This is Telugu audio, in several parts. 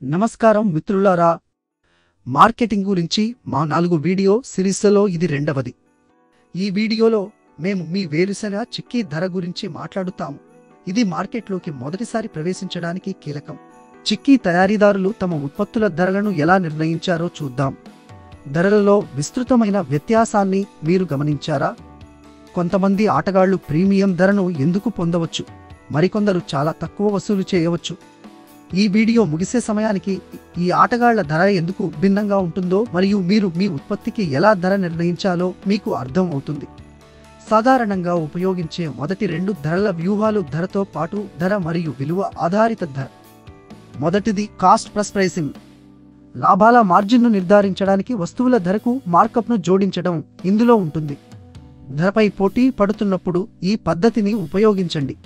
నమస్కారం మిత్రులారా, మార్కెటింగ్ గురించి మా 4 వీడియో సిరీస్లలో ఇది రెండవది. ఈ వీడియోలో మేము మీ వేరుశెనగ చిక్కీ ధర గురించి మాట్లాడుతాము. ఇది మార్కెట్లోకి మొదటిసారి ప్రవేశించడానికి కీలకం. చిక్కీ తయారీదారులు తమ ఉత్పత్తుల ధరలను ఎలా నిర్ణయించారో చూద్దాం. ధరలలో విస్తృతమైన వ్యత్యాసాన్ని మీరు గమనించారా? కొంతమంది ఆటగాళ్లు ప్రీమియం ధరను ఎందుకు పొందవచ్చు, మరికొందరు చాలా తక్కువ వసూలు చేయవచ్చు. ఈ వీడియో ముగిసే సమయానికి ఈ ఆటగాళ్ల ధర ఎందుకు భిన్నంగా ఉంటుందో మరియు మీరు మీ ఉత్పత్తికి ఎలా ధర నిర్ణయించాలో మీకు అర్థం అవుతుంది. సాధారణంగా ఉపయోగించే మొదటి 2 ధరల వ్యూహాలు ధరతో పాటు ధర మరియు విలువ ఆధారిత ధర. మొదటిది కాస్ట్ ప్లస్ ప్రైసింగ్. లాభాల మార్జిన్ను నిర్ధారించడానికి వస్తువుల ధరకు మార్కప్ను జోడించడం ఇందులో ఉంటుంది. ధరపై పోటీ పడుతున్నప్పుడు ఈ పద్ధతిని ఉపయోగించండి.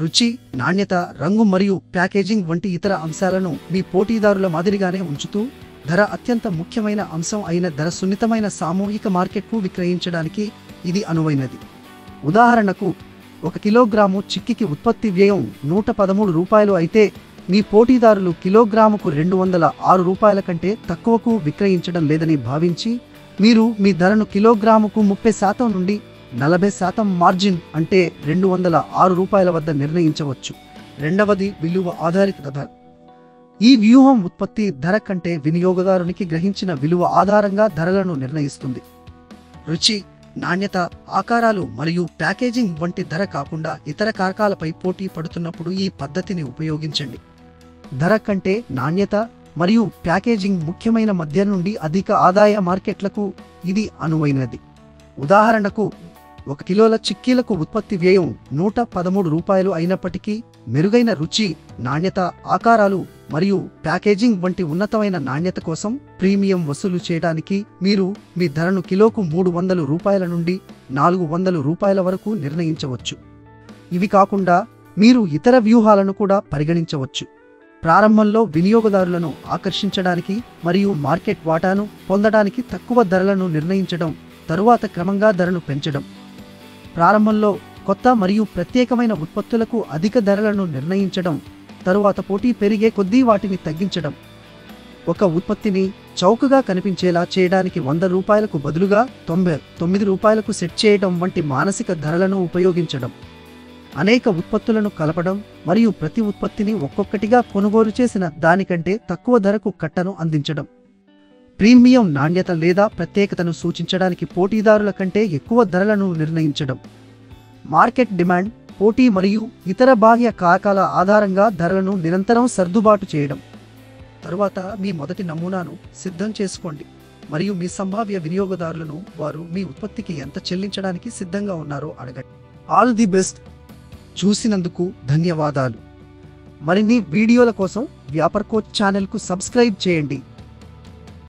రుచి, నాణ్యత, రంగు మరియు ప్యాకేజింగ్ వంటి ఇతర అంశాలను మీ పోటీదారుల మాదిరిగానే ఉంచుతూ ధర అత్యంత ముఖ్యమైన అంశం అయిన ధర సున్నితమైన సామూహిక మార్కెట్కు విక్రయించడానికి ఇది అనువైనది. ఉదాహరణకు, 1 కిలోగ్రాము చిక్కికి ఉత్పత్తి వ్యయం 113 రూపాయలు అయితే మీ పోటీదారులు కిలోగ్రాముకు 206 రూపాయల కంటే తక్కువకు విక్రయించడం లేదని భావించి మీరు మీ ధరను కిలోగ్రాముకు 30% నుండి 40% మార్జిన్ అంటే 206 రూపాయల వద్ద నిర్ణయించవచ్చు. రెండవది విలువ ఆధారిత ధర. ఈ వ్యూహం ఉత్పత్తి ధర కంటే వినియోగదారునికి గ్రహించిన విలువ ఆధారంగా ధరలను నిర్ణయిస్తుంది. రుచి, నాణ్యత, ఆకారాలు మరియు ప్యాకేజింగ్ వంటి ధర కాకుండా ఇతర కారకాలపై పోటీ పడుతున్నప్పుడు ఈ పద్ధతిని ఉపయోగించండి. ధర కంటే నాణ్యత మరియు ప్యాకేజింగ్ ముఖ్యమైన మధ్య నుండి అధిక ఆదాయ మార్కెట్లకు ఇది అనువైనది. ఉదాహరణకు, 1 కిలోల చిక్కీలకు ఉత్పత్తి వ్యయం 113 రూపాయలు అయినప్పటికీ మెరుగైన రుచి, నాణ్యత, ఆకారాలు మరియు ప్యాకేజింగ్ వంటి ఉన్నతమైన నాణ్యత కోసం ప్రీమియం వసూలు చేయడానికి మీరు మీ ధరను కిలోకు 300 రూపాయల నుండి 400 రూపాయల వరకు నిర్ణయించవచ్చు. ఇవి కాకుండా మీరు ఇతర వ్యూహాలను కూడా పరిగణించవచ్చు. ప్రారంభంలో వినియోగదారులను ఆకర్షించడానికి మరియు మార్కెట్ వాటాను పొందడానికి తక్కువ ధరలను నిర్ణయించడం, తరువాత క్రమంగా ధరను పెంచడం. ప్రారంభంలో కొత్త మరియు ప్రత్యేకమైన ఉత్పత్తులకు అధిక ధరలను నిర్ణయించడం, తరువాత పోటీ పెరిగే కొద్దీ వాటిని తగ్గించడం. ఒక ఉత్పత్తిని చౌకగా కనిపించేలా చేయడానికి 100 రూపాయలకు బదులుగా 99 రూపాయలకు సెట్ చేయడం వంటి మానసిక ధరలను ఉపయోగించడం. అనేక ఉత్పత్తులను కలపడం మరియు ప్రతి ఉత్పత్తిని ఒక్కొక్కటిగా కొనుగోలు చేసిన దానికంటే తక్కువ ధరకు కట్టను అందించడం. ప్రీమియం నాణ్యత లేదా ప్రత్యేకతను సూచించడానికి పోటీదారుల కంటే ఎక్కువ ధరలను నిర్ణయించడం. మార్కెట్ డిమాండ్, పోటీ మరియు ఇతర బాహ్య కారకాల ఆధారంగా ధరలను నిరంతరం సర్దుబాటు చేయడం. తరువాత మీ మొదటి నమూనాను సిద్ధం చేసుకోండి మరియు మీ సంభావ్య వినియోగదారులను వారు మీ ఉత్పత్తికి ఎంత చెల్లించడానికి సిద్ధంగా ఉన్నారో అడగండి. All the best. చూసినందుకు ధన్యవాదాలు. మరిన్ని వీడియోల కోసం వ్యాపార్ కోచ్ ఛానల్కు సబ్స్క్రైబ్ చేయండి.